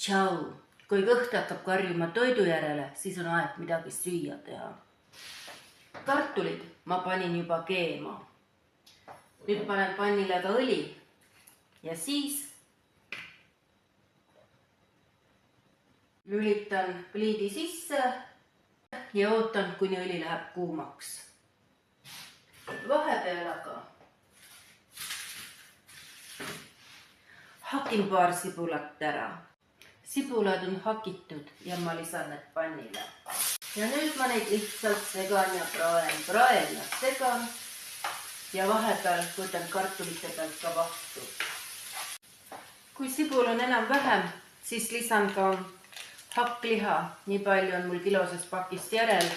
Tšau! Kui kõht hakkab karjuma toidu järele, siis on aeg midagi süüa teha. Kartulid ma panin juba keema. Nüüd panen pannile ka õli ja siis lülitan pliidi sisse ja ootan, kuni õli läheb kuumaks. Vahepeal aga hakin paar sibulat ära. Sibulad on hakitud ja ma lisan need pannile. Ja nüüd ma neid lihtsalt segan ja praen ja segan. Ja vahepeal võtan kartulite pealt ka vahtu. Kui sibul on enam-vähem, siis lisan ka hakkliha. Nii palju on mul kilosest pakist järel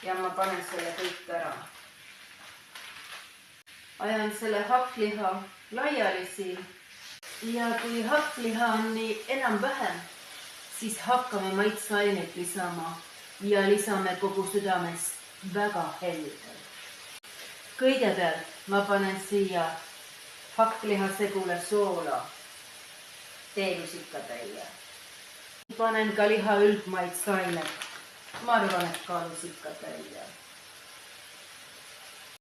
ja ma panen selle kõik ära. Ajan selle hakkliha laiali siin. Ja kui hakkliha on nii enam-vähem, siis hakkame maitseaineid lisama ja lisame kogu südamest väga heldelt. Kõigepealt ma panen siia hakkliha segule soola, teelusikatäie. Panen ka liha üldmaitseainet, ma arvan, et ka lusikatäie.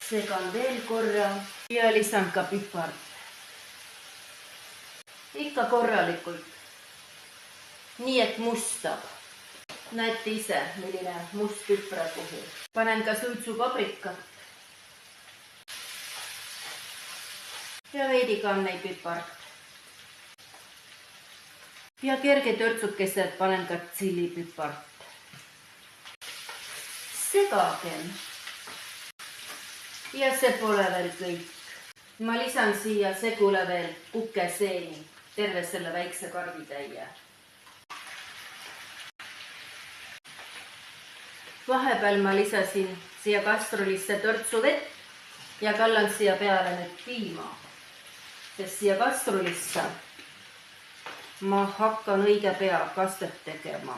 Segan veel korra ja lisan ka pipart. Ikka korralikult, nii et mustab. Näete ise, milline must pipra puhul. Panen ka suitsupaprikat ja veidi kannepipart. Ja kerge törtsukesed panen ka tšillipipart. Segagem. Ja see pole veel kõik. Ma lisan siia segule veel kukeseeni. Terve selle väikse karbitäie. Vahepeal ma lisasin siia kastrolisse törtsu vett ja kallan siia peale nüüd piima, sest siia kastrolisse ma hakkan õige pea kastet tegema.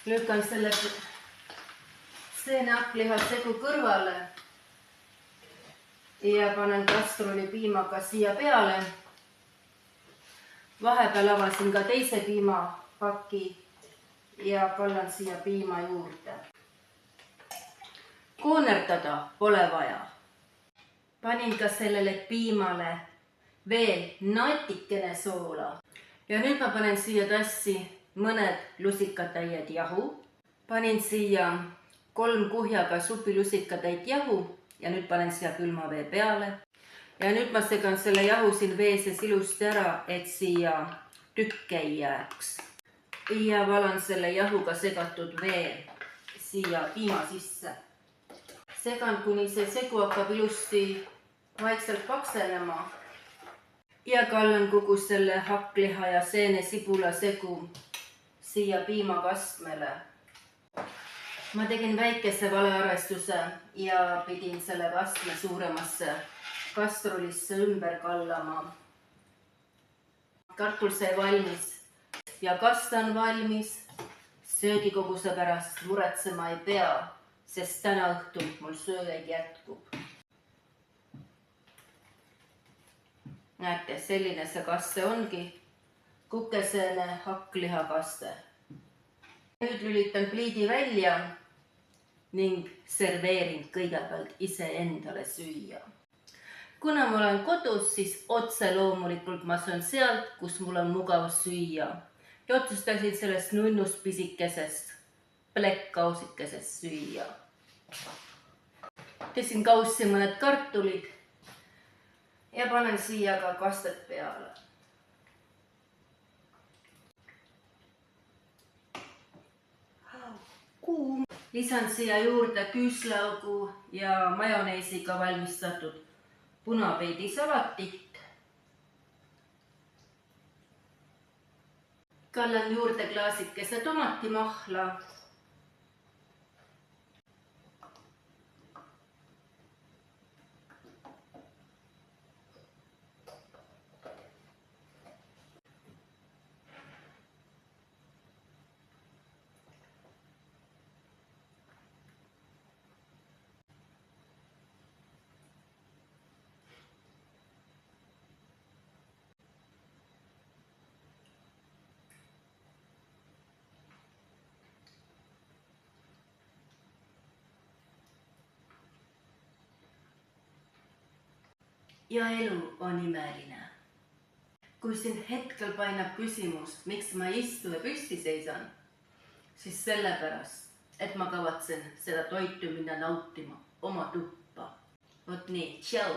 Lükkan selle seenehakkliha segu kõrvale ja panen kastroli piimaga siia peale. Vahepeal avasin ka teise piimapaki ja kallan siia piima juurde. Koonerdada pole vaja. Panin ka sellele piimale veel natikene soola. Ja nüüd ma panen siia tassi mõned lusikatäied jahu. Panin siia 3 kuhjaga supilusikatäit jahu. Ja nüüd panen siia külma vee peale. Ja nüüd ma segan selle jahu siin vee sees ilusti ära, et siia tükke ei jääks. Ja valan selle jahuga segatud vee siia piima sisse. Segan, kuni see segu hakkab ilusti vaikselt paksenema. Ja kallan kogu selle hakkliha ja seene sibula segu siia piimakastmele. Ma tegin väikese valearvestuse ja pidin selle kastme suuremasse kastrolisse ümber kallama. Kartul sai valmis ja kast on valmis. Söögikoguse pärast muretsema ei pea, sest täna õhtul mul söögeid jätkub. Näete, selline see kaste ongi. Kukeseene hakkliha kaste. Nüüd lülitan pliidi välja ning serveerin kõigepealt ise endale süüa. Kuna ma olen kodus, siis otse loomulikult ma söön sealt, kus mul on mugav süüa. Ja otsustasin sellest nunnust pisikesest plekkausikesest süüa. Tõsin kaussi mõned kartulid ja panen siia ka kastet peale. Lisan siia juurde küüslaugu ja majoneesiga valmistatud punapeedisalatit. Kallan juurde klaasikese tomatimahla. ja elu on imeline. Kui sind hetkel painab küsimus, miks ma ei istu ja püsti seisan, siis sellepärast, et ma kavatsen seda toitu minna nautima oma tuppa. Vot nii, tšau!